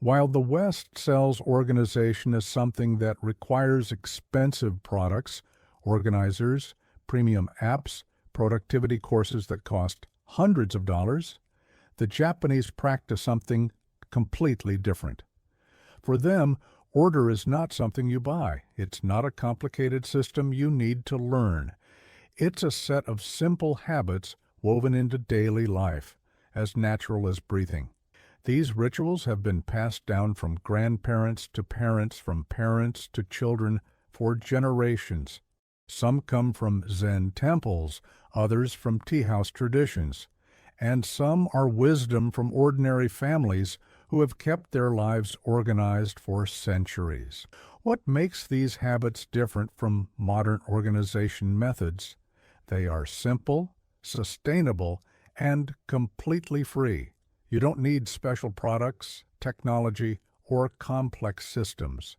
While the West sells organization as something that requires expensive products, organizers, premium apps, productivity courses that cost hundreds of dollars, the Japanese practice something completely different. For them, order is not something you buy. It's not a complicated system you need to learn. It's a set of simple habits woven into daily life, as natural as breathing. These rituals have been passed down from grandparents to parents, from parents to children for generations. Some come from Zen temples, others from tea house traditions, and some are wisdom from ordinary families who have kept their lives organized for centuries. What makes these habits different from modern organization methods? They are simple, sustainable, and completely free. You don't need special products, technology, or complex systems.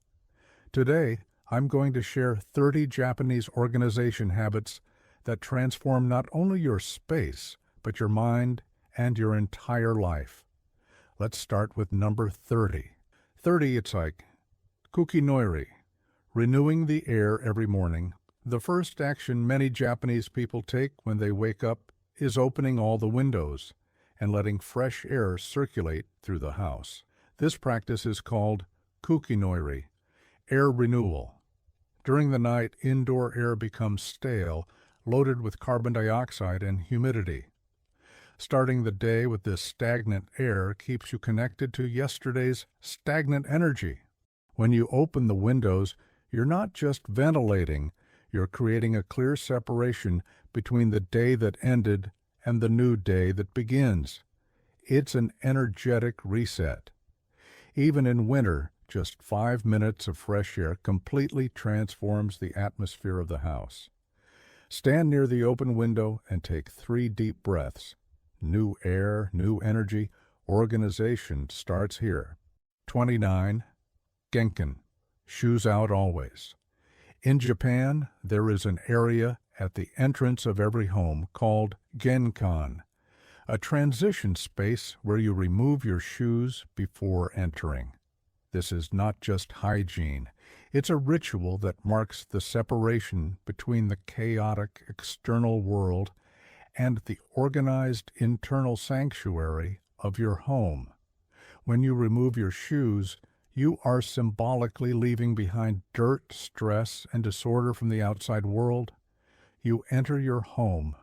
Today, I'm going to share 30 Japanese organization habits that transform not only your space, but your mind and your entire life. Let's start with number 30. 30, it's like kukinori, renewing the air every morning. The first action many Japanese people take when they wake up is opening all the windows and letting fresh air circulate through the house. This practice is called kukinori, air renewal. During the night, indoor air becomes stale, loaded with carbon dioxide and humidity. Starting the day with this stagnant air keeps you connected to yesterday's stagnant energy. When you open the windows, you're not just ventilating, you're creating a clear separation between the day that ended and the new day that begins. It's an energetic reset. Even in winter, just 5 minutes of fresh air completely transforms the atmosphere of the house. Stand near the open window and take 3 deep breaths. New air, new energy, organization starts here. 29. Genkan, shoes out always. In Japan, there is an area at the entrance of every home called genkan, a transition space where you remove your shoes before entering. This is not just hygiene. It's a ritual that marks the separation between the chaotic external world and the organized internal sanctuary of your home. When you remove your shoes, you are symbolically leaving behind dirt, stress, and disorder from the outside world. You enter your home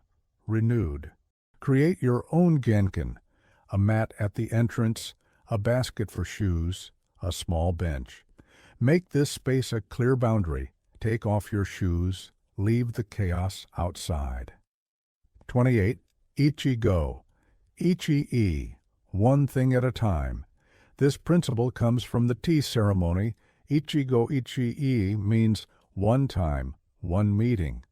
renewed. Create your own genkan, a mat at the entrance, a basket for shoes, a small bench. Make this space a clear boundary. Take off your shoes. Leave the chaos outside. 28. Ichi-go. Ichi-e. One thing at a time. This principle comes from the tea ceremony. Ichi-go ichi-e means one time, one meeting.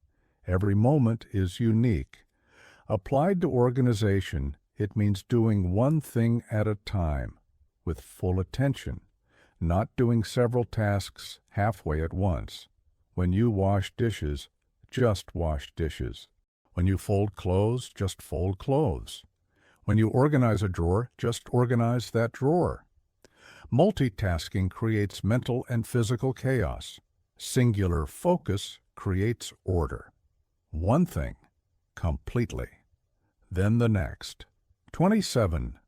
Every moment is unique. Applied to organization, it means doing one thing at a time, with full attention, not doing several tasks halfway at once. When you wash dishes, just wash dishes. When you fold clothes, just fold clothes. When you organize a drawer, just organize that drawer. Multitasking creates mental and physical chaos. Singular focus creates order. One thing, completely. Then the next. 27.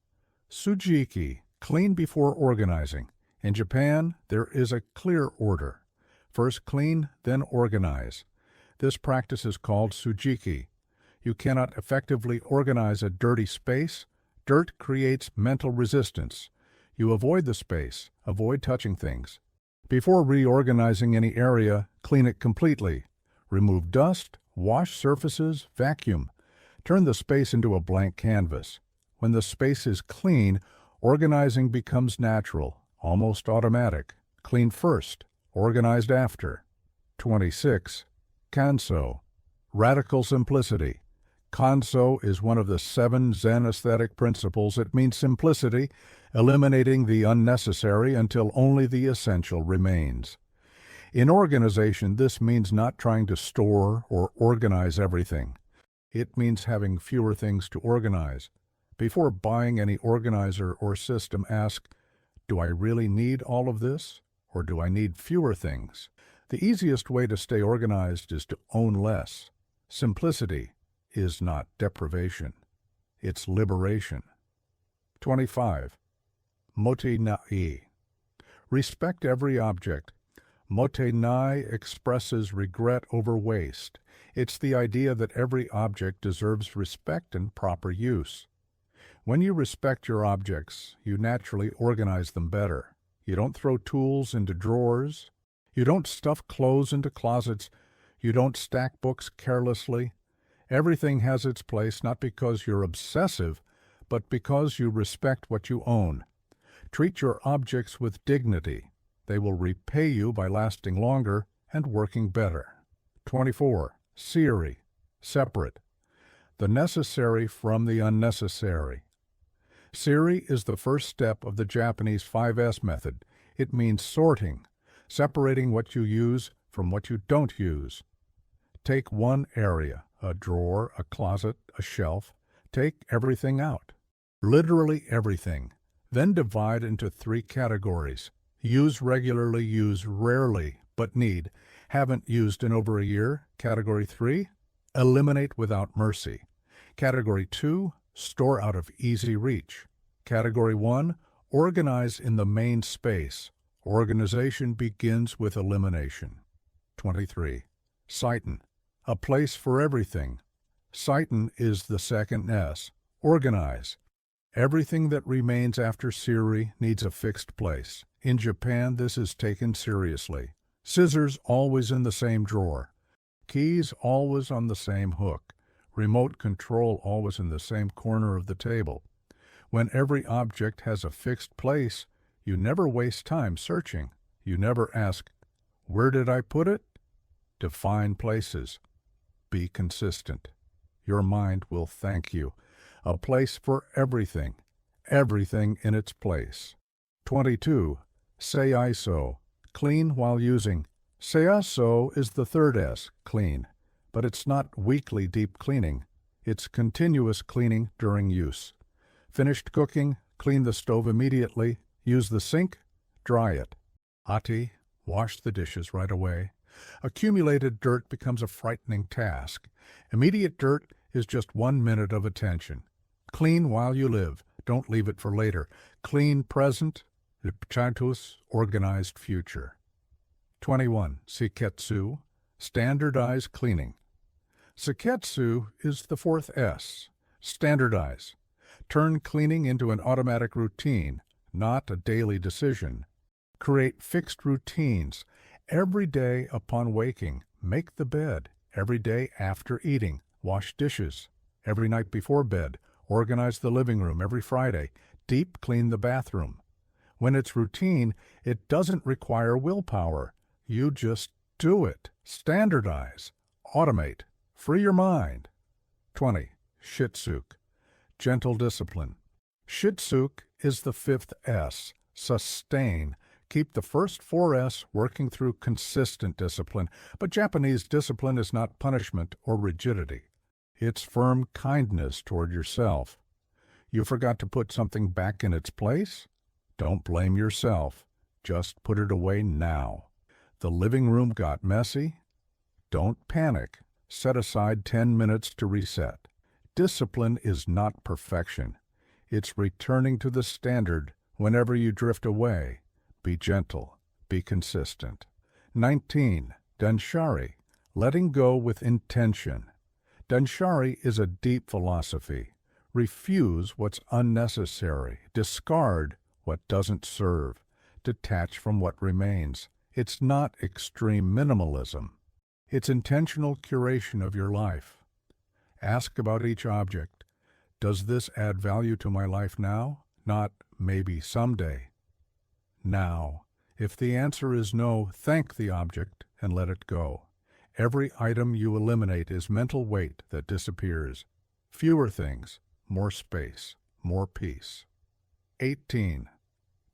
Sujiki, clean before organizing. In Japan, there is a clear order. First clean, then organize. This practice is called sujiki. You cannot effectively organize a dirty space. Dirt creates mental resistance. You avoid the space, avoid touching things. Before reorganizing any area, clean it completely. Remove dust, wash surfaces, vacuum. Turn the space into a blank canvas. When the space is clean, organizing becomes natural, almost automatic. Clean first, organized after. 26. Kanso, radical simplicity. Kanso is one of the 7 Zen aesthetic principles. It means simplicity, eliminating the unnecessary until only the essential remains. In organization, this means not trying to store or organize everything. It means having fewer things to organize. Before buying any organizer or system, ask, Do I really need all of this, or do I need fewer things? The easiest way to stay organized is to own less. Simplicity is not deprivation. It's liberation. 25. Mote nai. Respect every object. Mote nai expresses regret over waste. It's the idea that every object deserves respect and proper use. When you respect your objects, you naturally organize them better. You don't throw tools into drawers. You don't stuff clothes into closets. You don't stack books carelessly. Everything has its place not because you're obsessive, but because you respect what you own. Treat your objects with dignity. They will repay you by lasting longer and working better. 24. Siri. Separate. The necessary from the unnecessary. Siri is the first step of the Japanese 5S method. It means sorting, separating what you use from what you don't use. Take one area, a drawer, a closet, a shelf. Take everything out. Literally everything. Then divide into 3 categories. Use regularly, use rarely, but need. Haven't used in over a year. Category 3. Eliminate without mercy. Category 2. Store out of easy reach. Category 1. Organize in the main space. Organization begins with elimination. 23. Seitan. A place for everything. Seitan is the second S. Organize. Everything that remains after Siri needs a fixed place. In Japan, this is taken seriously. Scissors always in the same drawer. Keys always on the same hook. Remote control always in the same corner of the table. When every object has a fixed place, you never waste time searching. You never ask, "Where did I put it?" Define places. Be consistent. Your mind will thank you. A place for everything. Everything in its place. 22. Seiso. Clean while using. Seiso is the third S, clean. But it's not weekly deep cleaning. It's continuous cleaning during use. Finished cooking, clean the stove immediately. Use the sink, dry it. Ati, wash the dishes right away. Accumulated dirt becomes a frightening task. Immediate dirt is just 1 minute of attention. Clean while you live. Don't leave it for later. Clean present, chantus, organized future. 21. Seiketsu. Standardize cleaning. Seiketsu is the fourth S. Standardize. Turn cleaning into an automatic routine, not a daily decision. Create fixed routines. Every day upon waking, make the bed. Every day after eating, wash dishes. Every night before bed, organize the living room. Every Friday, deep clean the bathroom. When it's routine, it doesn't require willpower. You just do it. Standardize. Automate. Free your mind. 20. Shitsuk. Gentle discipline. Shitsuk is the fifth S. Sustain. Keep the first 4 S working through consistent discipline, but Japanese discipline is not punishment or rigidity. It's firm kindness toward yourself. You forgot to put something back in its place? Don't blame yourself. Just put it away now. The living room got messy? Don't panic. Set aside 10 minutes to reset. Discipline is not perfection. It's returning to the standard whenever you drift away. Be gentle. Be consistent. 19. Danshari. Letting go with intention. Danshari is a deep philosophy. Refuse what's unnecessary. Discard what doesn't serve. Detach from what remains. It's not extreme minimalism. It's intentional curation of your life. Ask about each object. Does this add value to my life now? Not maybe someday. Now. If the answer is no, thank the object and let it go. Every item you eliminate is mental weight that disappears. Fewer things, more space, more peace. 18.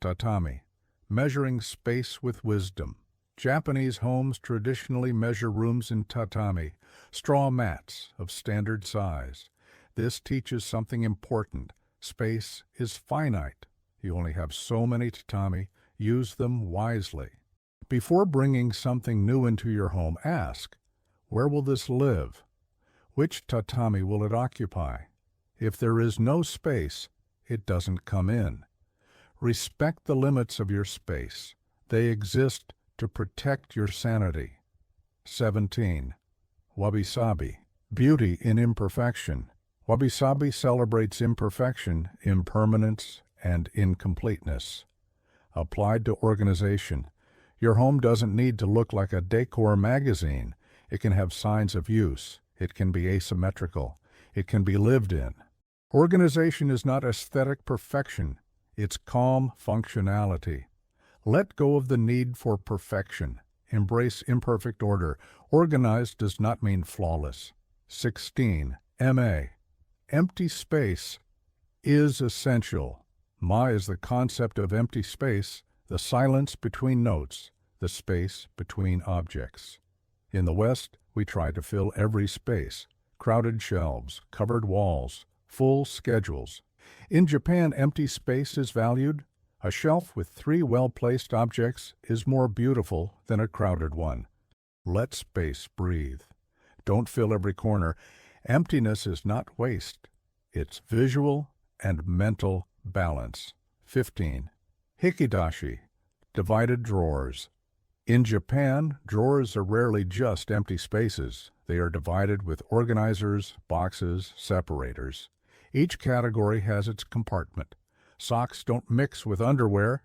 Tatami. Measuring space with wisdom. Japanese homes traditionally measure rooms in tatami, straw mats of standard size. This teaches something important. Space is finite. You only have so many tatami. Use them wisely. Before bringing something new into your home, ask, where will this live? Which tatami will it occupy? If there is no space, it doesn't come in. Respect the limits of your space. They exist to protect your sanity. 17. Wabi-sabi. Beauty in imperfection. Wabi-sabi celebrates imperfection, impermanence, and incompleteness. Applied to organization. Your home doesn't need to look like a decor magazine. It can have signs of use. It can be asymmetrical. It can be lived in. Organization is not aesthetic perfection. It's calm functionality. Let go of the need for perfection. Embrace imperfect order. Organized does not mean flawless. 16. MA. Empty space is essential. Ma is the concept of empty space, the silence between notes, the space between objects. In the West, we try to fill every space. Crowded shelves, covered walls, full schedules. In Japan, empty space is valued. A shelf with 3 well-placed objects is more beautiful than a crowded one. Let space breathe. Don't fill every corner. Emptiness is not waste. It's visual and mental balance. 15. Hikidashi. Divided drawers. In Japan, drawers are rarely just empty spaces. They are divided with organizers, boxes, separators. Each category has its compartment. Socks don't mix with underwear.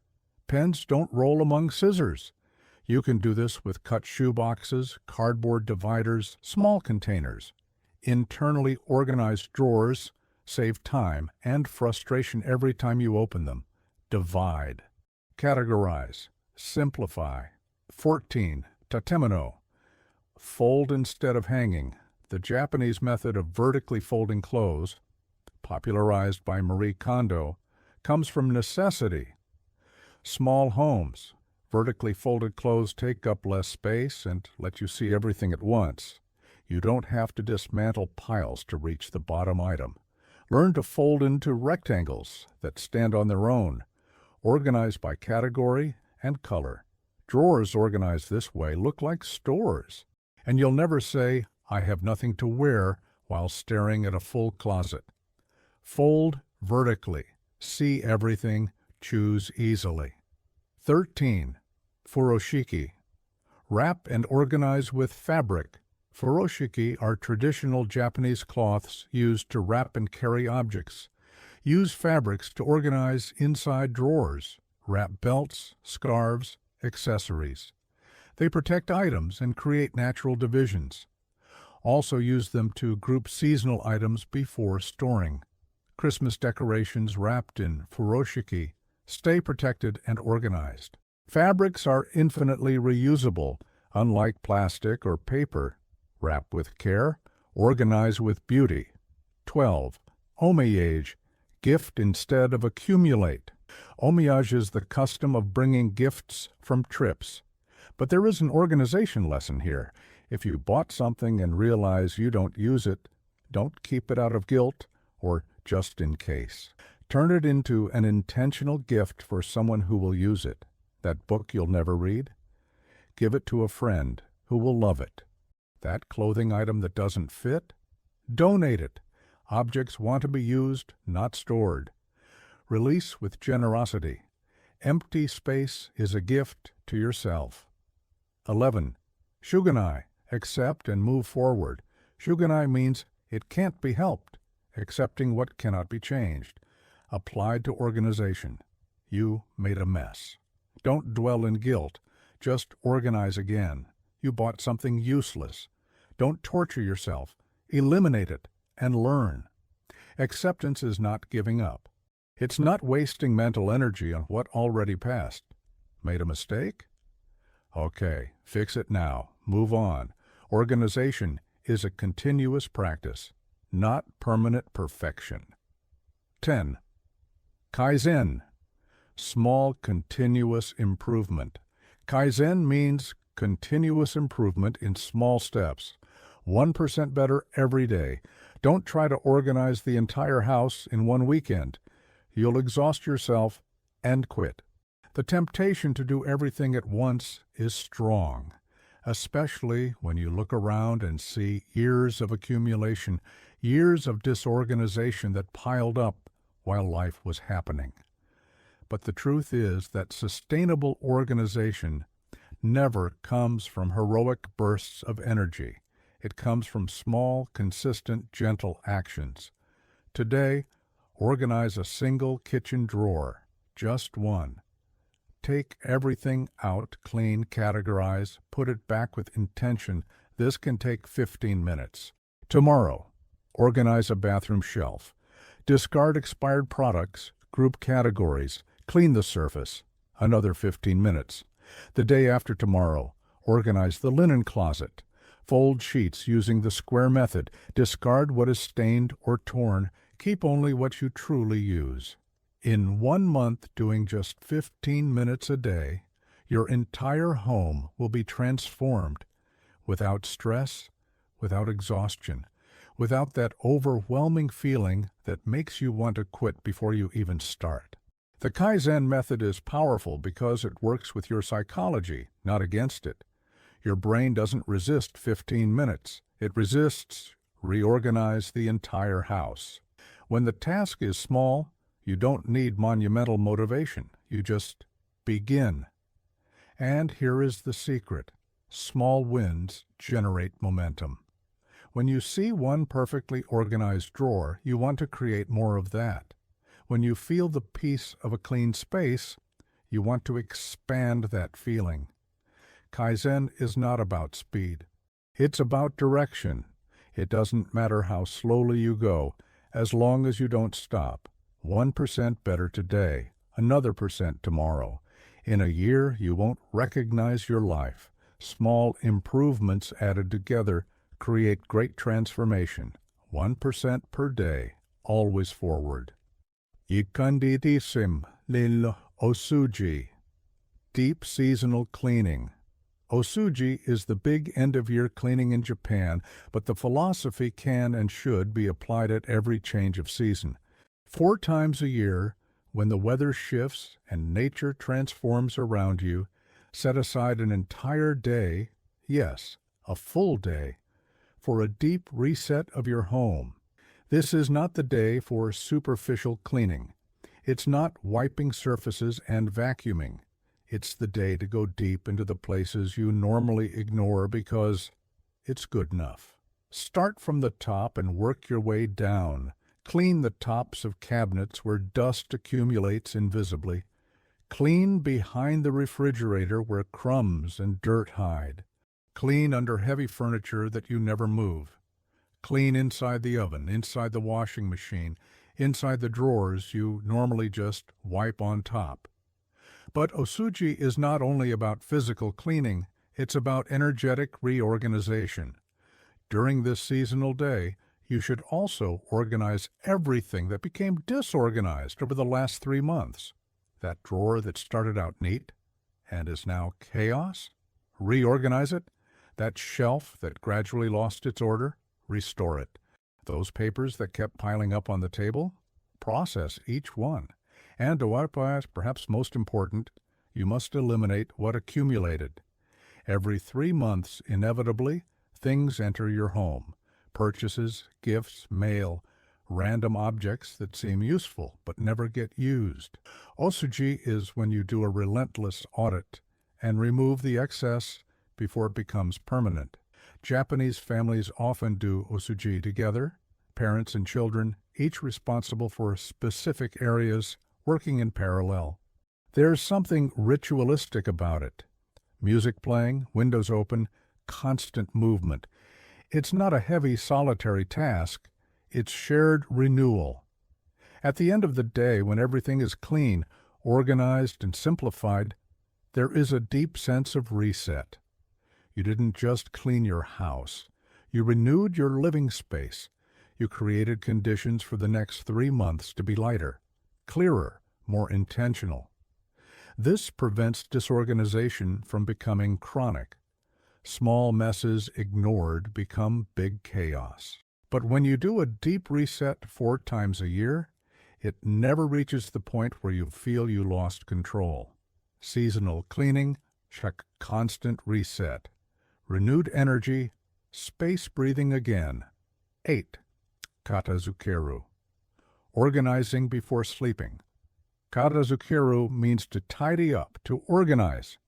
Pens don't roll among scissors. You can do this with cut shoe boxes, cardboard dividers, small containers. Internally organized drawers save time and frustration every time you open them. Divide. Categorize. Simplify. 14. Tatemino. Fold instead of hanging. The Japanese method of vertically folding clothes, popularized by Marie Kondo, comes from necessity. Small homes. Vertically folded clothes take up less space and let you see everything at once. You don't have to dismantle piles to reach the bottom item. Learn to fold into rectangles that stand on their own. Organize by category and color. Drawers organized this way look like stores. And you'll never say, I have nothing to wear, while staring at a full closet. Fold vertically. See everything. Choose easily. 13. Furoshiki. Wrap and organize with fabric. Furoshiki are traditional Japanese cloths used to wrap and carry objects. Use fabrics to organize inside drawers. Wrap belts, scarves, accessories. They protect items and create natural divisions. Also use them to group seasonal items before storing. Christmas decorations wrapped in furoshiki stay protected and organized. Fabrics are infinitely reusable, unlike plastic or paper. Wrap with care, organize with beauty. 12. Omiyage. Gift instead of accumulate. Omiyage is the custom of bringing gifts from trips. But there is an organization lesson here. If you bought something and realize you don't use it, don't keep it out of guilt or just in case. Turn it into an intentional gift for someone who will use it. That book you'll never read? Give it to a friend who will love it. That clothing item that doesn't fit? Donate it. Objects want to be used, not stored. Release with generosity. Empty space is a gift to yourself. 11. Shuganai. Accept and move forward. Shuganai means it can't be helped. Accepting what cannot be changed. Applied to organization. You made a mess. Don't dwell in guilt. Just organize again. You bought something useless. Don't torture yourself. Eliminate it and learn. Acceptance is not giving up. It's not wasting mental energy on what already passed. Made a mistake? Okay, fix it now. Move on. Organization is a continuous practice, not permanent perfection. 10. Kaizen. Small continuous improvement. Kaizen means continuous improvement in small steps. 1% better every day. Don't try to organize the entire house in one weekend. You'll exhaust yourself and quit. The temptation to do everything at once is strong, especially when you look around and see years of accumulation, years of disorganization that piled up while life was happening. But the truth is that sustainable organization never comes from heroic bursts of energy. It comes from small, consistent, gentle actions. Today, organize a single kitchen drawer, just one. Take everything out, clean, categorize, put it back with intention. This can take 15 minutes. Tomorrow, organize a bathroom shelf. Discard expired products, group categories, clean the surface. Another 15 minutes. The day after tomorrow, organize the linen closet. Fold sheets using the square method. Discard what is stained or torn. Keep only what you truly use. In 1 month, doing just 15 minutes a day, your entire home will be transformed without stress, without exhaustion, without that overwhelming feeling that makes you want to quit before you even start. The Kaizen method is powerful because it works with your psychology, not against it. Your brain doesn't resist 15 minutes. It resists reorganize the entire house. When the task is small, you don't need monumental motivation. You just begin. And here is the secret. Small wins generate momentum. When you see one perfectly organized drawer, you want to create more of that. When you feel the peace of a clean space, you want to expand that feeling. Kaizen is not about speed. It's about direction. It doesn't matter how slowly you go, as long as you don't stop. 1% better today, another percent tomorrow. In a year, you won't recognize your life. Small improvements added together create great transformation. 1% per day, always forward. Ikandidisim lil osuji. Deep seasonal cleaning. Osuji is the big end-of-year cleaning in Japan, but the philosophy can and should be applied at every change of season. 4 times a year, when the weather shifts and nature transforms around you, set aside an entire day, yes, a full day, for a deep reset of your home. This is not the day for superficial cleaning. It's not wiping surfaces and vacuuming. It's the day to go deep into the places you normally ignore because it's good enough. Start from the top and work your way down. Clean the tops of cabinets where dust accumulates invisibly. Clean behind the refrigerator where crumbs and dirt hide. Clean under heavy furniture that you never move. Clean inside the oven, inside the washing machine, inside the drawers you normally just wipe on top. But Osuji is not only about physical cleaning, it's about energetic reorganization. During this seasonal day, you should also organize everything that became disorganized over the last 3 months. That drawer that started out neat and is now chaos, reorganize it. That shelf that gradually lost its order, restore it. Those papers that kept piling up on the table, process each one. And perhaps most important, you must eliminate what accumulated. Every 3 months, inevitably, things enter your home. Purchases, gifts, mail, random objects that seem useful but never get used. Osuji is when you do a relentless audit and remove the excess before it becomes permanent. Japanese families often do Osuji together, parents and children, each responsible for specific areas, working in parallel. There's something ritualistic about it. Music playing, windows open, constant movement. It's not a heavy, solitary task. It's shared renewal. At the end of the day, when everything is clean, organized, and simplified, there is a deep sense of reset. You didn't just clean your house. You renewed your living space. You created conditions for the next 3 months to be lighter, clearer, more intentional. This prevents disorganization from becoming chronic. Small messes ignored become big chaos. But when you do a deep reset 4 times a year, It never reaches the point where you feel you lost control. Seasonal cleaning, check constant reset. Renewed energy, space breathing again. 8. Katazukeru. Organizing before sleeping. Katazukeru means to tidy up, to organize.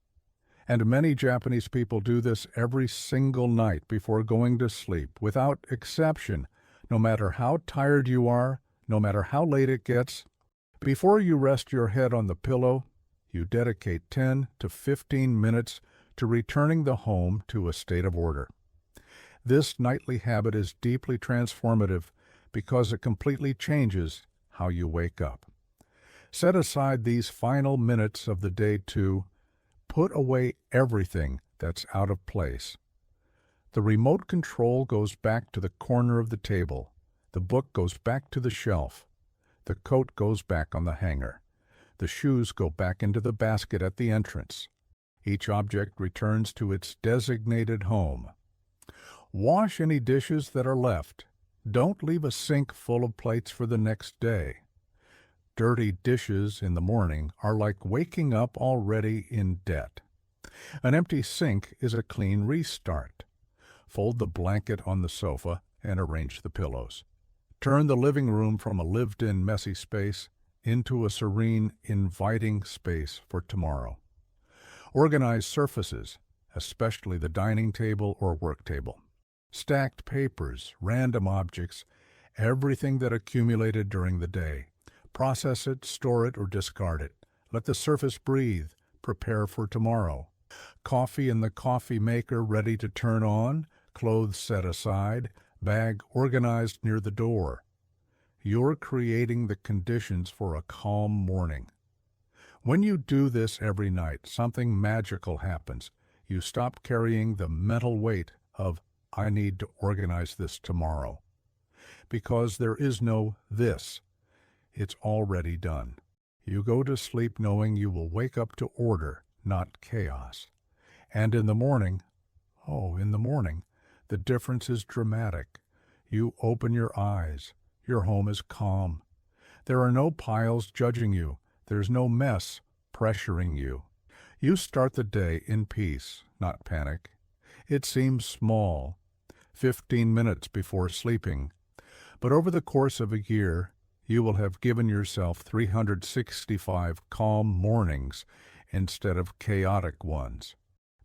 And many Japanese people do this every single night before going to sleep, without exception, no matter how tired you are, no matter how late it gets. Before you rest your head on the pillow, you dedicate 10 to 15 minutes to returning the home to a state of order. This nightly habit is deeply transformative because it completely changes how you wake up. Set aside these final minutes of the day to put away everything that's out of place. The remote control goes back to the corner of the table. The book goes back to the shelf. The coat goes back on the hanger. The shoes go back into the basket at the entrance. Each object returns to its designated home. Wash any dishes that are left. Don't leave a sink full of plates for the next day. Dirty dishes in the morning are like waking up already in debt. An empty sink is a clean restart. Fold the blanket on the sofa and arrange the pillows. Turn the living room from a lived-in messy space into a serene, inviting space for tomorrow. Organize surfaces, especially the dining table or work table. Stacked papers, random objects, everything that accumulated during the day. Process it, store it, or discard it. Let the surface breathe. Prepare for tomorrow. Coffee in the coffee maker ready to turn on, clothes set aside, bag organized near the door. You're creating the conditions for a calm morning. When you do this every night, something magical happens. You stop carrying the mental weight of, I need to organize this tomorrow. Because there is no this. It's already done. You go to sleep knowing you will wake up to order, not chaos. And in the morning, the difference is dramatic. You open your eyes. Your home is calm. There are no piles judging you. There's no mess pressuring you. You start the day in peace, not panic. It seems small, 15 minutes before sleeping, but over the course of a year, you will have given yourself 365 calm mornings instead of chaotic ones.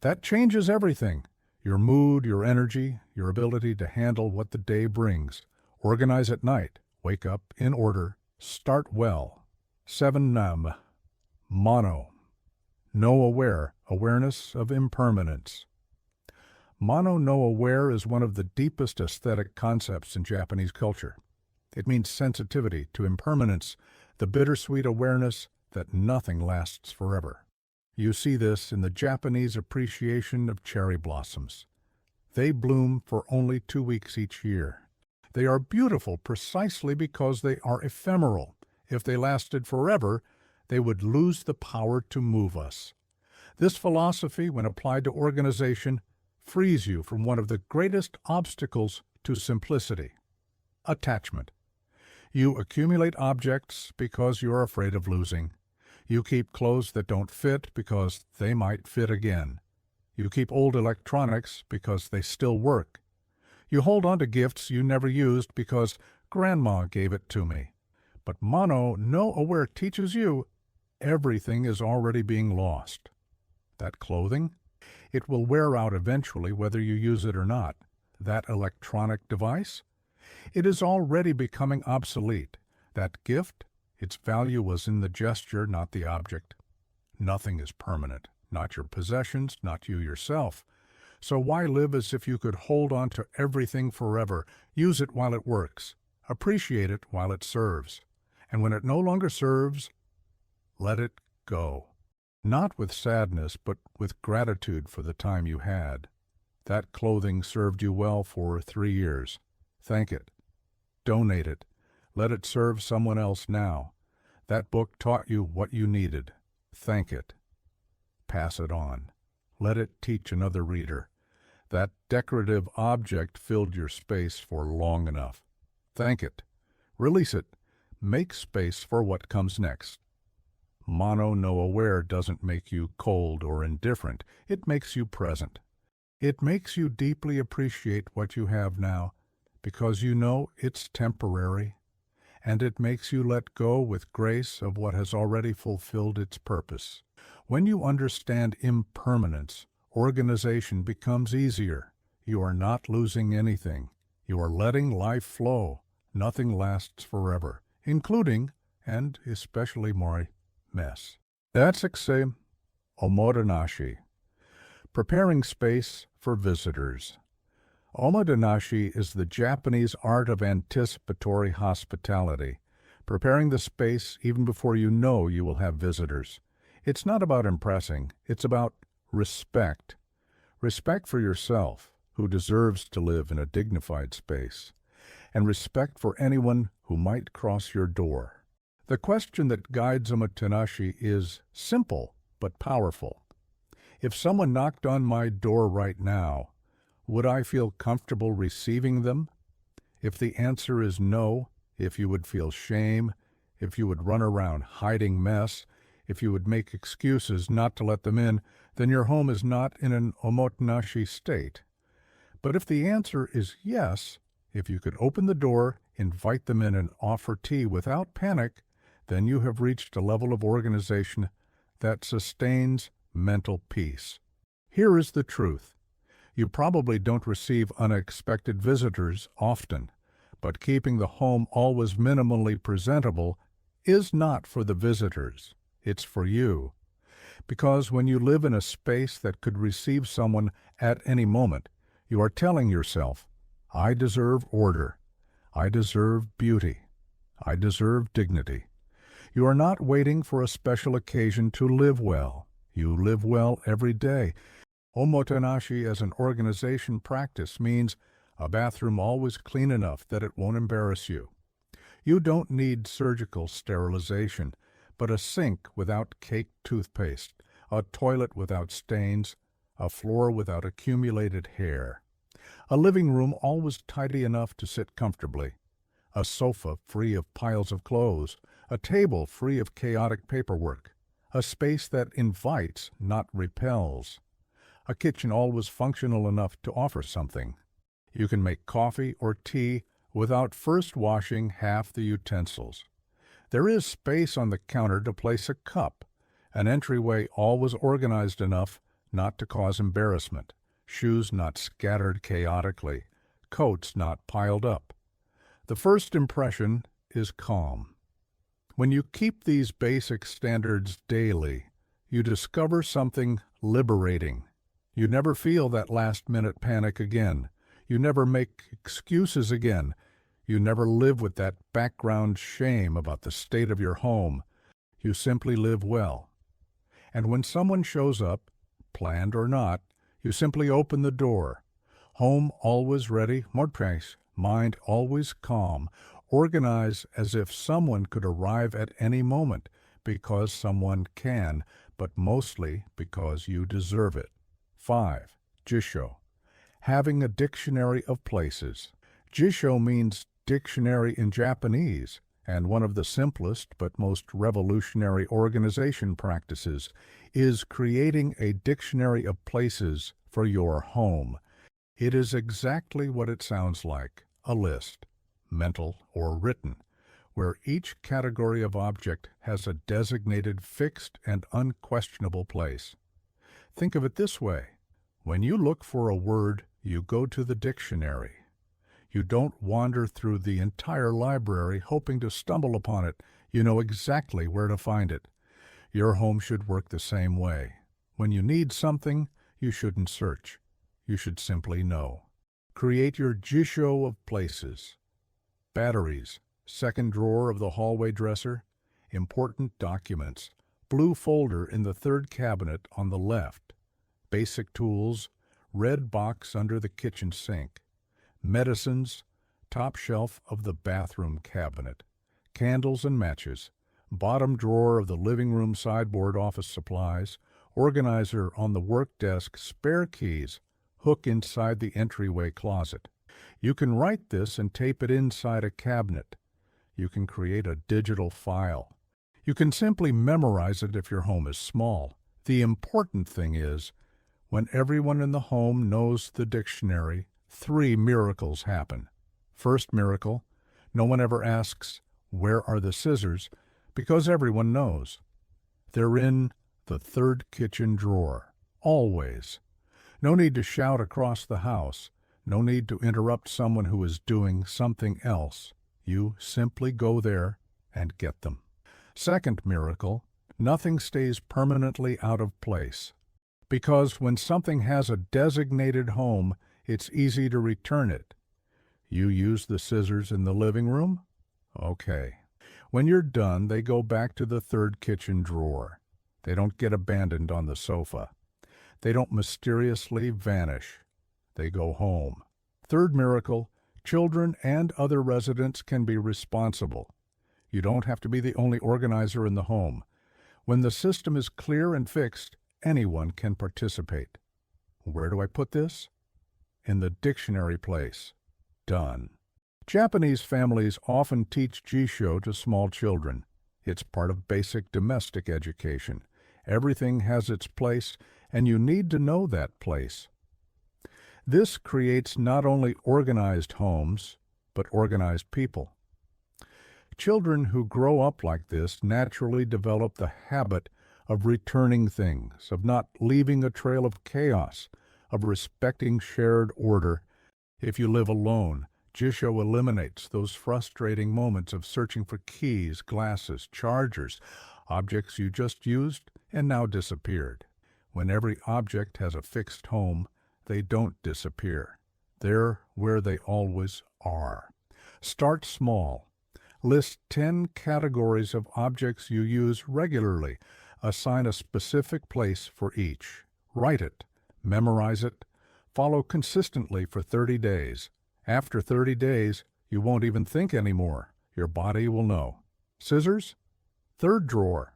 That changes everything. Your mood, your energy, your ability to handle what the day brings. Organize at night. Wake up in order. Start well. 7 Mono. Know aware. Awareness of impermanence. Mono no aware is one of the deepest aesthetic concepts in Japanese culture. It means sensitivity to impermanence, the bittersweet awareness that nothing lasts forever. You see this in the Japanese appreciation of cherry blossoms. They bloom for only 2 weeks each year. They are beautiful precisely because they are ephemeral. If they lasted forever, they would lose the power to move us. This philosophy, when applied to organization, frees you from one of the greatest obstacles to simplicity: attachment. You accumulate objects because you're afraid of losing. You keep clothes that don't fit because they might fit again. You keep old electronics because they still work. You hold on to gifts you never used because Grandma gave it to me. But Mono no aware teaches you everything is already being lost. That clothing? It will wear out eventually whether you use it or not. That electronic device? It is already becoming obsolete. That gift? Its value was in the gesture, not the object. Nothing is permanent. Not your possessions, not you yourself. So why live as if you could hold on to everything forever? Use it while it works. Appreciate it while it serves. And when it no longer serves, let it go. Not with sadness, but with gratitude for the time you had. That clothing served you well for 3 years. Thank it. Donate it. Let it serve someone else now. That book taught you what you needed. Thank it. Pass it on. Let it teach another reader. That decorative object filled your space for long enough. Thank it. Release it. make space for what comes next. Mono no aware doesn't make you cold or indifferent. It makes you present. It makes you deeply appreciate what you have now because you know it's temporary, and it makes you let go with grace of what has already fulfilled its purpose. When you understand impermanence, organization becomes easier. You are not losing anything. You are letting life flow. Nothing lasts forever, including, and especially more, mess. That's omotenashi. Preparing space for visitors. Omotenashi is the Japanese art of anticipatory hospitality, preparing the space even before you know you will have visitors. It's not about impressing, it's about respect. Respect for yourself, who deserves to live in a dignified space, and respect for anyone who might cross your door. The question that guides omotenashi is simple but powerful. If someone knocked on my door right now, would I feel comfortable receiving them? If the answer is no, if you would feel shame, if you would run around hiding mess, if you would make excuses not to let them in, then your home is not in an omotenashi state. But if the answer is yes, if you could open the door, invite them in, and offer tea without panic, then you have reached a level of organization that sustains mental peace. Here is the truth. You probably don't receive unexpected visitors often, but keeping the home always minimally presentable is not for the visitors. It's for you. Because when you live in a space that could receive someone at any moment, you are telling yourself, I deserve order. I deserve beauty. I deserve dignity. You are not waiting for a special occasion to live well. You live well every day. Omotenashi as an organization practice means a bathroom always clean enough that it won't embarrass you. You don't need surgical sterilization, but a sink without caked toothpaste, a toilet without stains, a floor without accumulated hair, a living room always tidy enough to sit comfortably, a sofa free of piles of clothes, a table free of chaotic paperwork, a space that invites, not repels, a kitchen always functional enough to offer something. You can make coffee or tea without first washing half the utensils. There is space on the counter to place a cup, an entryway always organized enough not to cause embarrassment, shoes not scattered chaotically, coats not piled up. The first impression is calm. When you keep these basic standards daily, you discover something liberating. You never feel that last-minute panic again. You never make excuses again. You never live with that background shame about the state of your home. You simply live well. And when someone shows up, planned or not, you simply open the door. Home always ready, mind always calm. Organize as if someone could arrive at any moment, because someone can, but mostly because you deserve it. 5. Jisho. Having a dictionary of places. Jisho means dictionary in Japanese, and one of the simplest but most revolutionary organization practices is creating a dictionary of places for your home. It is exactly what it sounds like, a list, mental or written, where each category of object has a designated, fixed, and unquestionable place. Think of it this way. When you look for a word, you go to the dictionary. You don't wander through the entire library hoping to stumble upon it. You know exactly where to find it. Your home should work the same way. When you need something, you shouldn't search. You should simply know. Create your jisho of places. Batteries, second drawer of the hallway dresser, important documents, blue folder in the third cabinet on the left, basic tools, red box under the kitchen sink, medicines, top shelf of the bathroom cabinet, candles and matches, bottom drawer of the living room sideboard office supplies, organizer on the work desk, spare keys, hook inside the entryway closet. You can write this and tape it inside a cabinet. You can create a digital file. You can simply memorize it if your home is small. The important thing is, when everyone in the home knows the dictionary, 3 miracles happen. First miracle, no one ever asks, "Where are the scissors?" because everyone knows. They're in the 3rd kitchen drawer. Always. No need to shout across the house. No need to interrupt someone who is doing something else. You simply go there and get them. Second miracle, nothing stays permanently out of place. Because when something has a designated home, it's easy to return it. You use the scissors in the living room? Okay. When you're done, they go back to the 3rd kitchen drawer. They don't get abandoned on the sofa. They don't mysteriously vanish. They go home. Third miracle, children and other residents can be responsible. You don't have to be the only organizer in the home. When the system is clear and fixed, anyone can participate. Where do I put this? In the dictionary place. Done. Japanese families often teach jisho to small children. It's part of basic domestic education. Everything has its place, and you need to know that place. This creates not only organized homes, but organized people. Children who grow up like this naturally develop the habit of returning things, of not leaving a trail of chaos, of respecting shared order. If you live alone, jisho eliminates those frustrating moments of searching for keys, glasses, chargers, objects you just used and now disappeared. When every object has a fixed home, they don't disappear. They're where they always are. Start small. List 10 categories of objects you use regularly. Assign a specific place for each. Write it. Memorize it. Follow consistently for 30 days. After 30 days, you won't even think anymore. Your body will know. Scissors? 3rd drawer.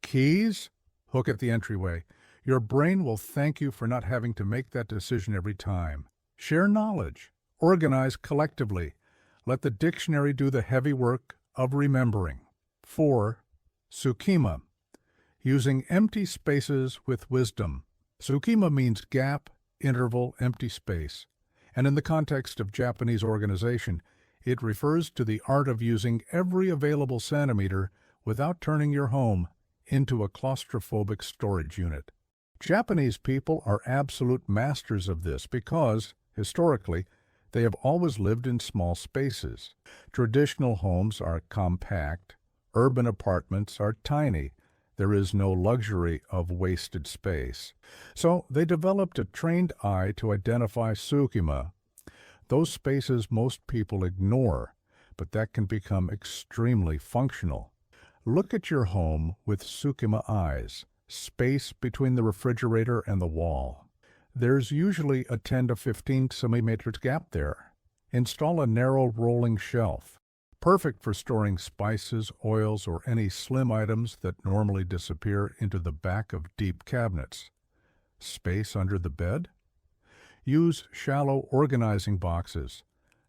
Keys? Hook at the entryway. Your brain will thank you for not having to make that decision every time. Share knowledge. Organize collectively. Let the dictionary do the heavy work of remembering. 4. Tsukima. Using empty spaces with wisdom. Tsukima means gap, interval, empty space. And in the context of Japanese organization, it refers to the art of using every available centimeter without turning your home into a claustrophobic storage unit. Japanese people are absolute masters of this because, historically, they have always lived in small spaces. Traditional homes are compact. Urban apartments are tiny. There is no luxury of wasted space. So they developed a trained eye to identify tsukima, those spaces most people ignore, but that can become extremely functional. Look at your home with tsukima eyes, space between the refrigerator and the wall. There's usually a 10 to 15 centimeters gap there. Install a narrow rolling shelf, perfect for storing spices, oils, or any slim items that normally disappear into the back of deep cabinets. Space under the bed? Use shallow organizing boxes,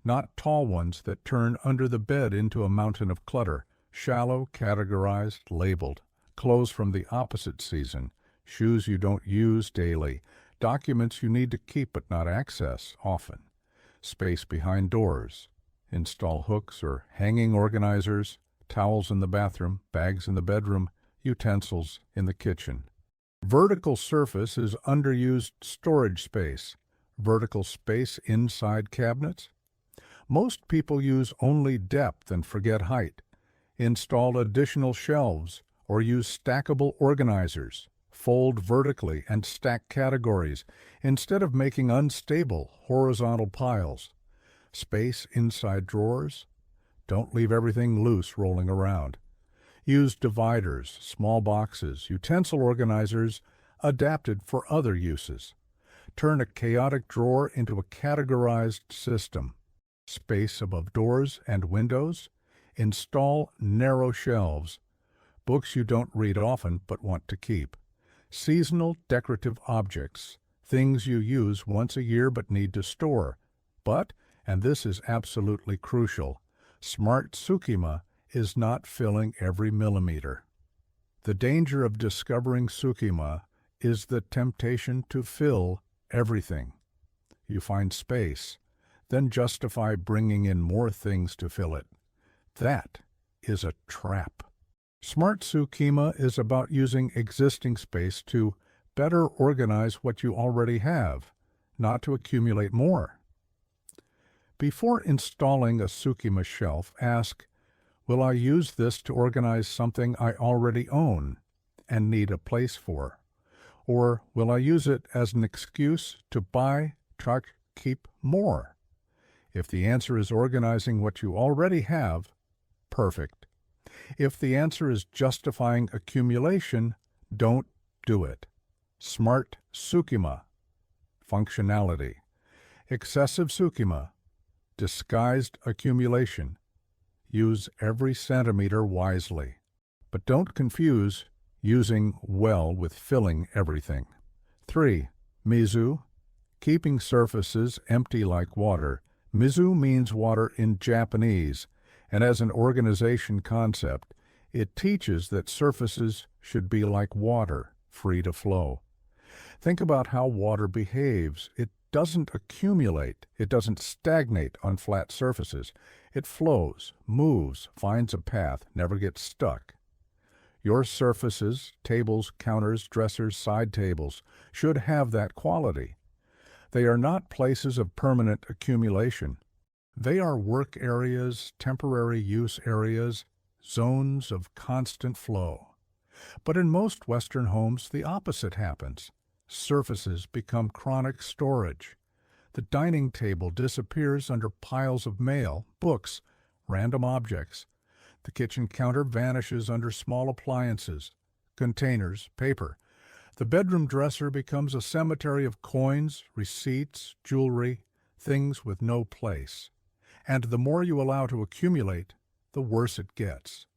not tall ones that turn under the bed into a mountain of clutter. Shallow, categorized, labeled. Clothes from the opposite season. Shoes you don't use daily. Documents you need to keep but not access often. Space behind doors. Install hooks or hanging organizers, towels in the bathroom, bags in the bedroom, utensils in the kitchen. Vertical surface is underused storage space. Vertical space inside cabinets. Most people use only depth and forget height. Install additional shelves or use stackable organizers. Fold vertically and stack categories instead of making unstable horizontal piles. Space inside drawers. Don't leave everything loose rolling around. Use dividers, small boxes, utensil organizers adapted for other uses. Turn a chaotic drawer into a categorized system. Space above doors and windows. Install narrow shelves. Books you don't read often but want to keep. Seasonal decorative objects. Things you use once a year but need to store. But, and this is absolutely crucial, smart tsukima is not filling every millimeter. The danger of discovering Sukima is the temptation to fill everything. You find space, then justify bringing in more things to fill it. That is a trap. Smart Sukima is about using existing space to better organize what you already have, not to accumulate more. Before installing a Sukima shelf, ask, will I use this to organize something I already own and need a place for? Or will I use it as an excuse to buy, keep more? If the answer is organizing what you already have, perfect. If the answer is justifying accumulation, don't do it. Smart Sukima. Functionality. Excessive Sukima. Disguised accumulation. Use every centimeter wisely. But don't confuse using well with filling everything. 3. Mizu. Keeping surfaces empty like water. Mizu means water in Japanese, and as an organization concept, it teaches that surfaces should be like water, free to flow. Think about how water behaves. It doesn't accumulate. It doesn't stagnate on flat surfaces. It flows, moves, finds a path, never gets stuck. Your surfaces, tables, counters, dressers, side tables, should have that quality. They are not places of permanent accumulation. They are work areas, temporary use areas, zones of constant flow. But in most Western homes, the opposite happens. Surfaces become chronic storage. The dining table disappears under piles of mail, books, random objects. The kitchen counter vanishes under small appliances, containers, paper. The bedroom dresser becomes a cemetery of coins, receipts, jewelry, things with no place. And the more you allow to accumulate, the worse it gets,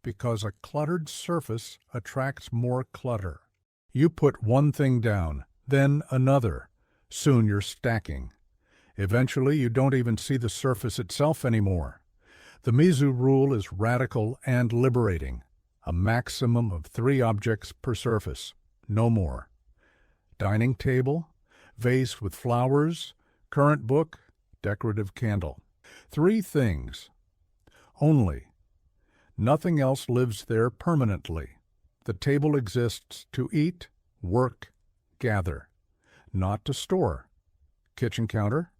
because a cluttered surface attracts more clutter. You put one thing down, then another. Soon you're stacking. Eventually, you don't even see the surface itself anymore. The Mizu rule is radical and liberating. A maximum of 3 objects per surface, no more. Dining table, vase with flowers, current book, decorative candle. 3 things only. Nothing else lives there permanently. The table exists to eat, work, gather, not to store. Kitchen counter,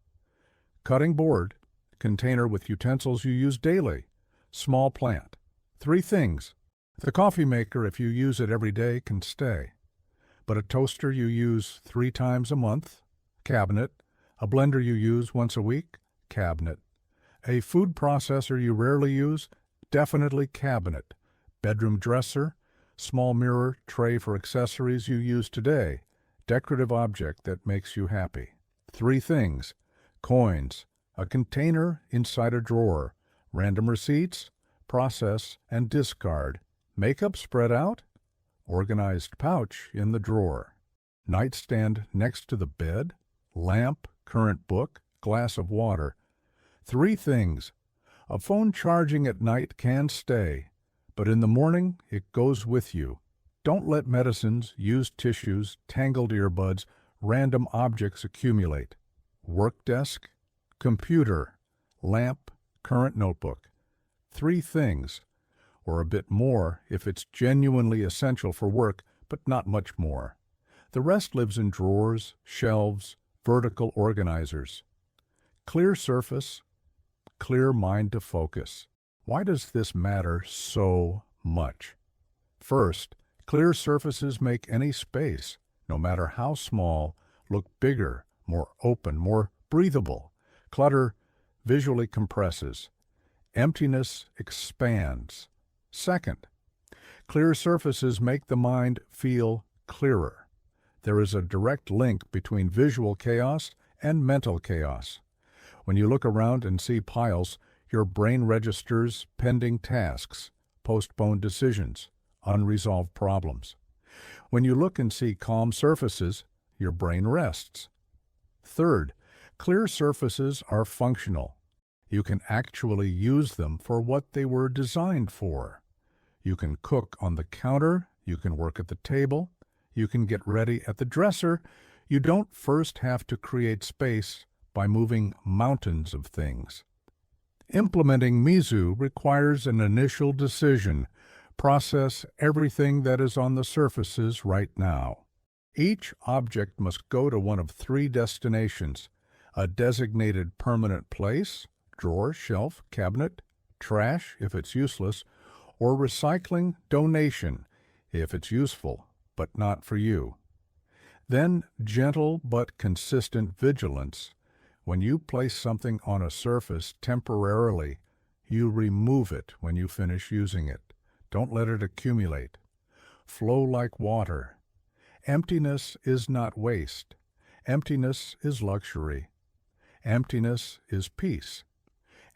cutting board, container with utensils you use daily, small plant. 3 things. The coffee maker, if you use it every day, can stay. But a toaster you use 3 times a month, cabinet. A blender you use once a week, cabinet. A food processor you rarely use, definitely cabinet. Bedroom dresser, small mirror, tray for accessories you use today, decorative object that makes you happy. 3 things. Coins, a container inside a drawer, random receipts, process and discard, makeup spread out, organized pouch in the drawer, nightstand next to the bed, lamp, current book, glass of water. 3 things. A phone charging at night can stay, but in the morning it goes with you. Don't let medicines, used tissues, tangled earbuds, random objects accumulate. Work desk, computer, lamp, current notebook. 3 things, or a bit more if it's genuinely essential for work, but not much more. The rest lives in drawers, shelves, vertical organizers. Clear surface, clear mind to focus. Why does this matter so much? First, clear surfaces make any space, no matter how small, look bigger, more open, more breathable. Clutter visually compresses. Emptiness expands. Second, clear surfaces make the mind feel clearer. There is a direct link between visual chaos and mental chaos. When you look around and see piles, your brain registers pending tasks, postponed decisions, unresolved problems. When you look and see calm surfaces, your brain rests. Third, clear surfaces are functional. You can actually use them for what they were designed for. You can cook on the counter, you can work at the table, you can get ready at the dresser. You don't first have to create space by moving mountains of things. Implementing Mizu requires an initial decision. Process everything that is on the surfaces right now. Each object must go to one of three destinations: a designated permanent place, drawer, shelf, cabinet, trash if it's useless, or recycling, donation if it's useful, but not for you. Then gentle but consistent vigilance. When you place something on a surface temporarily, you remove it when you finish using it. Don't let it accumulate. Flow like water. Emptiness is not waste. Emptiness is luxury. Emptiness is peace.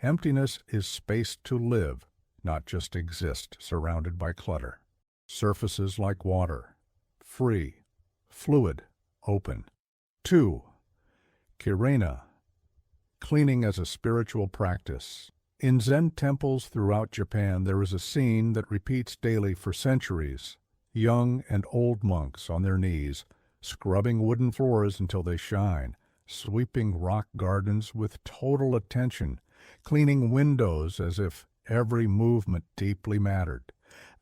Emptiness is space to live, not just exist, surrounded by clutter. Surfaces like water. Free. Fluid. Open. 2. Kirena. Cleaning as a spiritual practice. In Zen temples throughout Japan, there is a scene that repeats daily for centuries. Young and old monks on their knees, scrubbing wooden floors until they shine, sweeping rock gardens with total attention, cleaning windows as if every movement deeply mattered.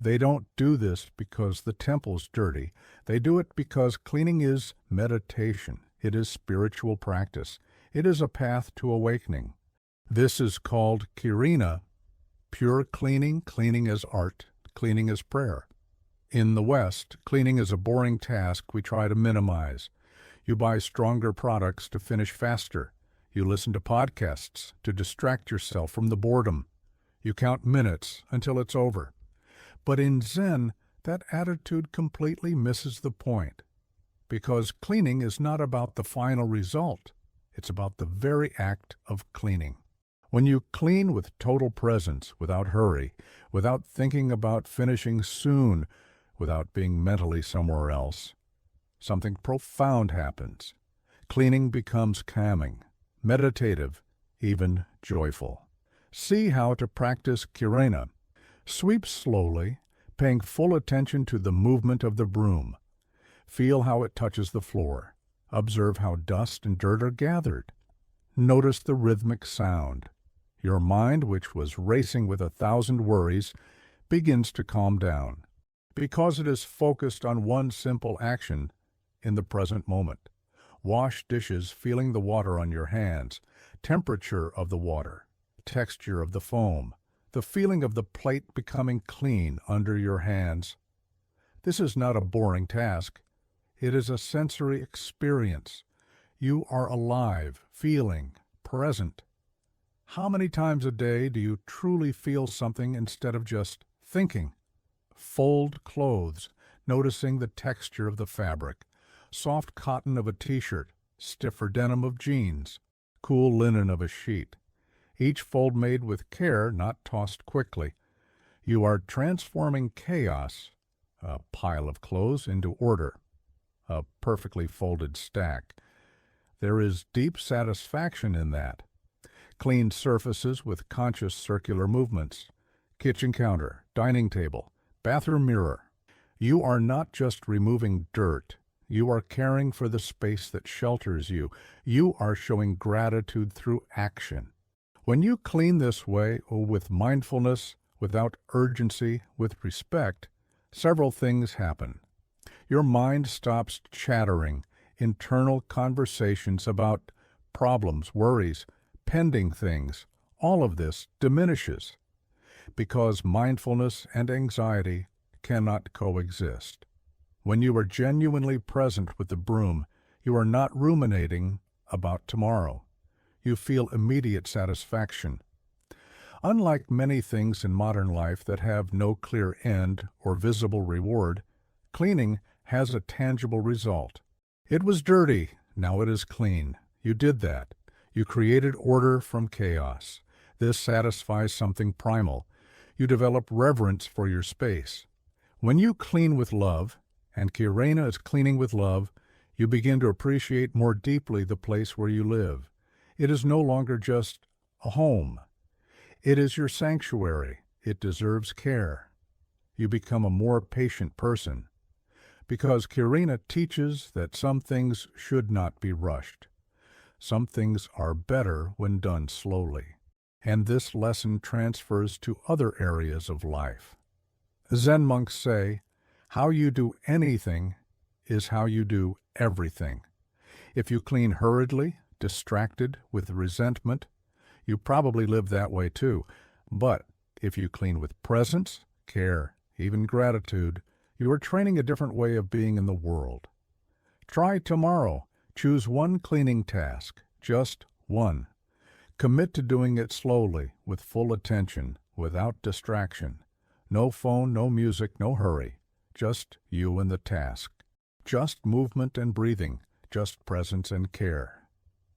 They don't do this because the temple's dirty. They do it because cleaning is meditation. It is spiritual practice. It is a path to awakening. This is called kirena, pure cleaning, cleaning as art, cleaning as prayer. In the West, cleaning is a boring task we try to minimize. You buy stronger products to finish faster. You listen to podcasts to distract yourself from the boredom. You count minutes until it's over. But in Zen, that attitude completely misses the point. Because cleaning is not about the final result. It's about the very act of cleaning. When you clean with total presence, without hurry, without thinking about finishing soon, without being mentally somewhere else, something profound happens. Cleaning becomes calming, meditative, even joyful. See how to practice kirena. Sweep slowly, paying full attention to the movement of the broom. Feel how it touches the floor. Observe how dust and dirt are gathered. Notice the rhythmic sound. Your mind, which was racing with 1,000 worries, begins to calm down, because it is focused on one simple action in the present moment. Wash dishes, feeling the water on your hands, temperature of the water, texture of the foam, the feeling of the plate becoming clean under your hands. This is not a boring task. It is a sensory experience. You are alive, feeling, present. How many times a day do you truly feel something instead of just thinking? Fold clothes, noticing the texture of the fabric, soft cotton of a t-shirt, stiffer denim of jeans, cool linen of a sheet. Each fold made with care, not tossed quickly. You are transforming chaos, a pile of clothes, into order, a perfectly folded stack. There is deep satisfaction in that. Clean surfaces with conscious circular movements. Kitchen counter, dining table, bathroom mirror. You are not just removing dirt. You are caring for the space that shelters you. You are showing gratitude through action. When you clean this way, with mindfulness, without urgency, with respect, several things happen. Your mind stops chattering, internal conversations about problems, worries, pending things. All of this diminishes, because mindfulness and anxiety cannot coexist. When you are genuinely present with the broom, you are not ruminating about tomorrow. You feel immediate satisfaction. Unlike many things in modern life that have no clear end or visible reward, cleaning has a tangible result. It was dirty, now it is clean. You did that. You created order from chaos. This satisfies something primal. You develop reverence for your space. When you clean with love, and kirena is cleaning with love, you begin to appreciate more deeply the place where you live. It is no longer just A home. It is your sanctuary. It deserves care. You become a more patient person because Kirina teaches that some things should not be rushed. Some things are better when done slowly. And this lesson transfers to other areas of life. Zen monks say, how you do anything is how you do everything. If you clean hurriedly, distracted, with resentment, you probably live that way too. But if you clean with presence, care, even gratitude, you are training a different way of being in the world. Try tomorrow. Choose one cleaning task, just one. Commit to doing it slowly, with full attention, without distraction. No phone, no music, no hurry. Just you and the task. Just movement and breathing. Just presence and care.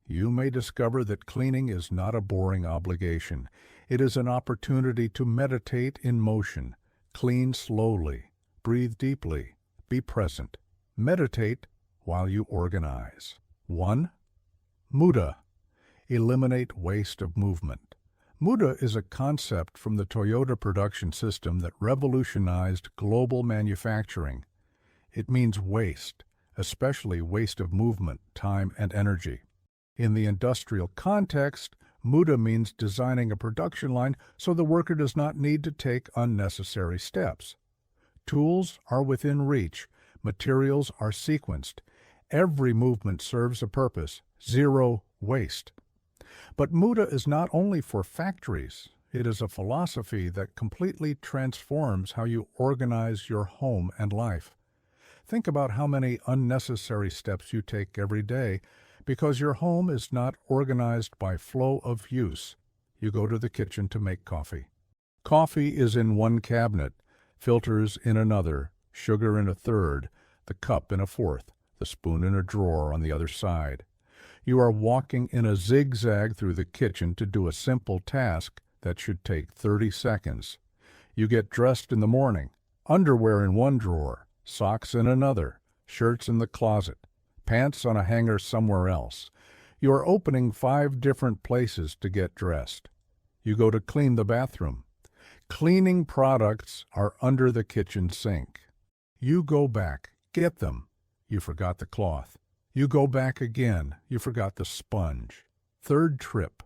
You may discover that cleaning is not a boring obligation. It is an opportunity to meditate in motion. Clean slowly. Breathe deeply. Be present. Meditate while you organize. 1. Muda. Eliminate waste of movement. Muda is a concept from the Toyota production system that revolutionized global manufacturing. It means waste, especially waste of movement, time, and energy. In the industrial context, Muda means designing a production line so the worker does not need to take unnecessary steps. Tools are within reach. Materials are sequenced. Every movement serves a purpose. Zero waste. But Muda is not only for factories. It is a philosophy that completely transforms how you organize your home and life. Think about how many unnecessary steps you take every day because your home is not organized by flow of use. You go to the kitchen to make coffee. Coffee is in one cabinet, filters in another, sugar in a third, the cup in a fourth, the spoon in a drawer on the other side. You are walking in a zigzag through the kitchen to do a simple task that should take 30 seconds. You get dressed in the morning, underwear in one drawer, socks in another, shirts in the closet, pants on a hanger somewhere else. You are opening 5 different places to get dressed. You go to clean the bathroom. Cleaning products are under the kitchen sink. You go back, get them. You forgot the cloth. You go back again. You forgot the sponge. 3rd trip.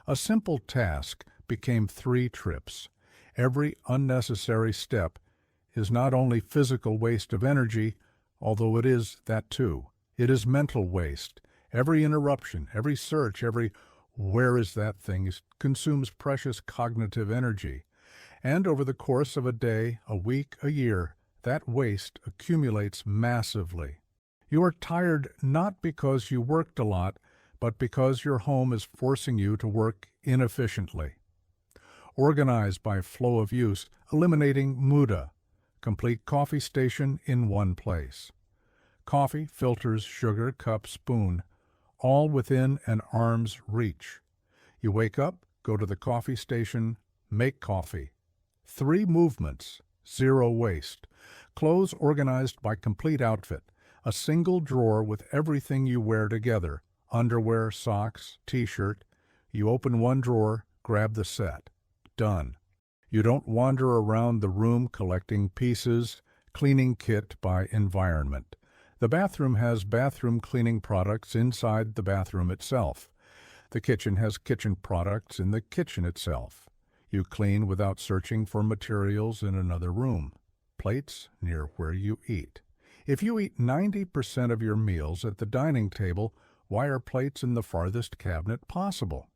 A simple task became 3 trips. Every unnecessary step is not only physical waste of energy, although it is that too. It is mental waste. Every interruption, every search, every "where is that thing" consumes precious cognitive energy. And over the course of a day, a week, a year, that waste accumulates massively. You are tired not because you worked a lot, but because your home is forcing you to work inefficiently. Organize by flow of use, eliminating Muda. Complete coffee station in one place. Coffee, filters, sugar, cup, spoon, all within an arm's reach. You wake up, go to the coffee station, make coffee. 3 movements, 0 waste. Clothes organized by complete outfit. A single drawer with everything you wear together. Underwear, socks, t-shirt. You open one drawer, grab the set. Done. You don't wander around the room collecting pieces, cleaning kit by environment. The bathroom has bathroom cleaning products inside the bathroom itself. The kitchen has kitchen products in the kitchen itself. You clean without searching for materials in another room. Plates near where you eat. If you eat 90% of your meals at the dining table, why are plates in the farthest cabinet possible?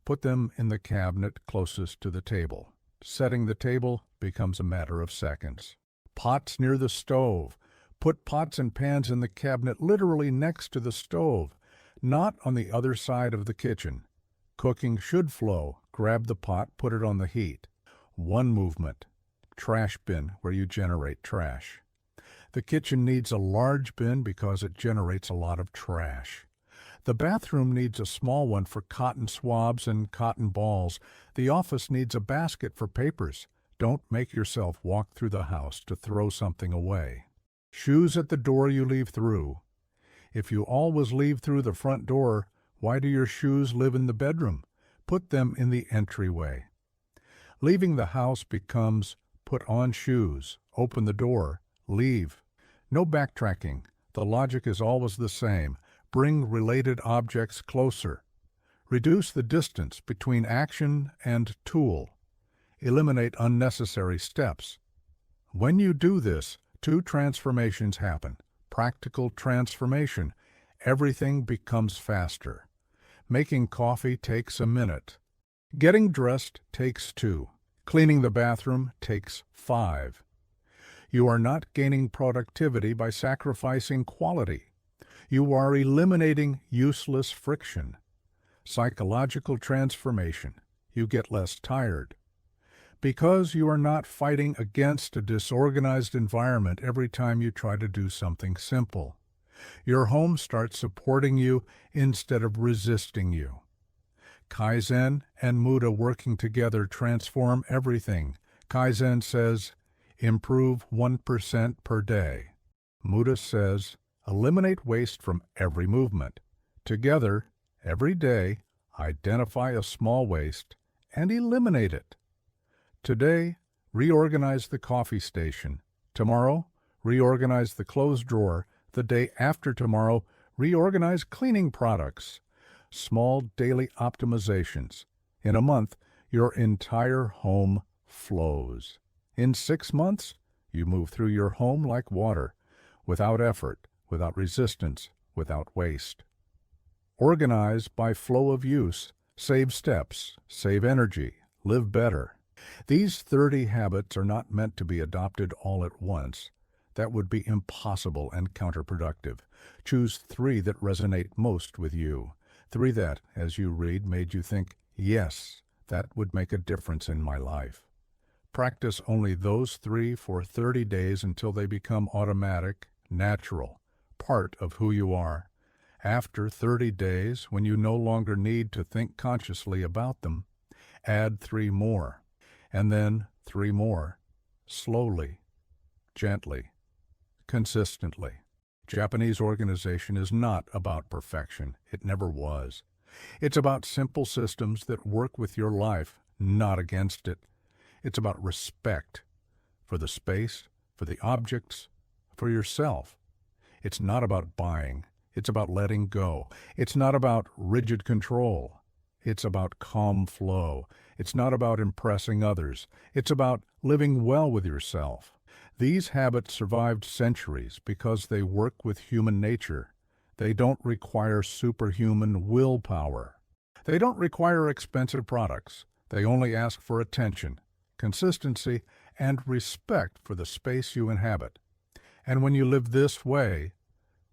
Put them in the cabinet closest to the table. Setting the table becomes a matter of seconds. Pots near the stove. Put pots and pans in the cabinet literally next to the stove, not on the other side of the kitchen. Cooking should flow. Grab the pot, put it on the heat. 1 movement. Trash bin where you generate trash. The kitchen needs a large bin because it generates a lot of trash. The bathroom needs a small one for cotton swabs and cotton balls. The office needs a basket for papers. Don't make yourself walk through the house to throw something away. Shoes at the door you leave through. If you always leave through the front door, why do your shoes live in the bedroom? put them in the entryway. Leaving the house becomes put on shoes, open the door, leave. No backtracking. The logic is always the same. Bring related objects closer. Reduce the distance between action and tool. Eliminate unnecessary steps. When you do this, two transformations happen. Practical transformation. Everything becomes faster. Making coffee takes a minute. Getting dressed takes 2. Cleaning the bathroom takes 5. You are not gaining productivity by sacrificing quality. You are eliminating useless friction. Psychological transformation. You get less tired. Because you are not fighting against a disorganized environment every time you try to do something simple. Your home starts supporting you instead of resisting you. Kaizen and Muda working together transform everything. Kaizen says, improve 1% per day. Muda says, eliminate waste from every movement. Together, every day, identify a small waste and eliminate it. Today, reorganize the coffee station. Tomorrow, reorganize the clothes drawer. The day after tomorrow, reorganize cleaning products. Small daily optimizations. In a month, your entire home flows. In 6 months, you move through your home like water, without effort, without resistance, without waste. Organize by flow of use. Save steps, save energy, live better. These 30 habits are not meant to be adopted all at once. That would be impossible and counterproductive. Choose 3 that resonate most with you. 3 that, as you read, made you think, yes, that would make a difference in my life. Practice only those 3 for 30 days until they become automatic, natural, part of who you are. After 30 days, when you no longer need to think consciously about them, add 3 more, and then 3 more, slowly, gently, consistently. Japanese organization is not about perfection. It never was. It's about simple systems that work with your life, not against it. It's about respect for the space, for the objects, for yourself. It's not about buying. It's about letting go. It's not about rigid control. It's about calm flow. It's not about impressing others. It's about living well with yourself. These habits survived centuries because they work with human nature. They don't require superhuman willpower. They don't require expensive products. They only ask for attention, consistency, and respect for the space you inhabit. And when you live this way,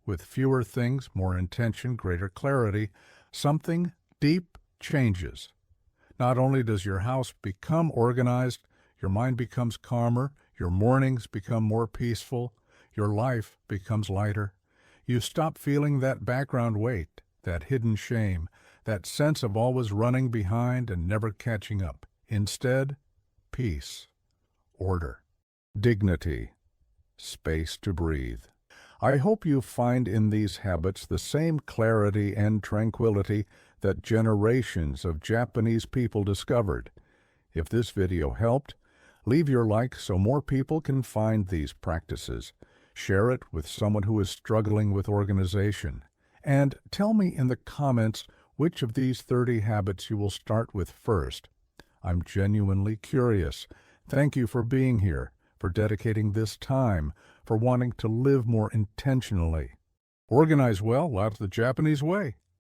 with fewer things, more intention, greater clarity, something deep changes. Not only does your house become organized, your mind becomes calmer, your mornings become more peaceful, your life becomes lighter. You stop feeling that background weight, that hidden shame, that sense of always running behind and never catching up. Instead, peace, order, dignity, space to breathe. I hope you find in these habits the same clarity and tranquility that generations of Japanese people discovered. If this video helped, leave your like so more people can find these practices. Share it with someone who is struggling with organization. And tell me in the comments which of these 30 habits you will start with first. I'm genuinely curious. Thank you for being here, for dedicating this time, for wanting to live more intentionally. Organize well, that's the Japanese way.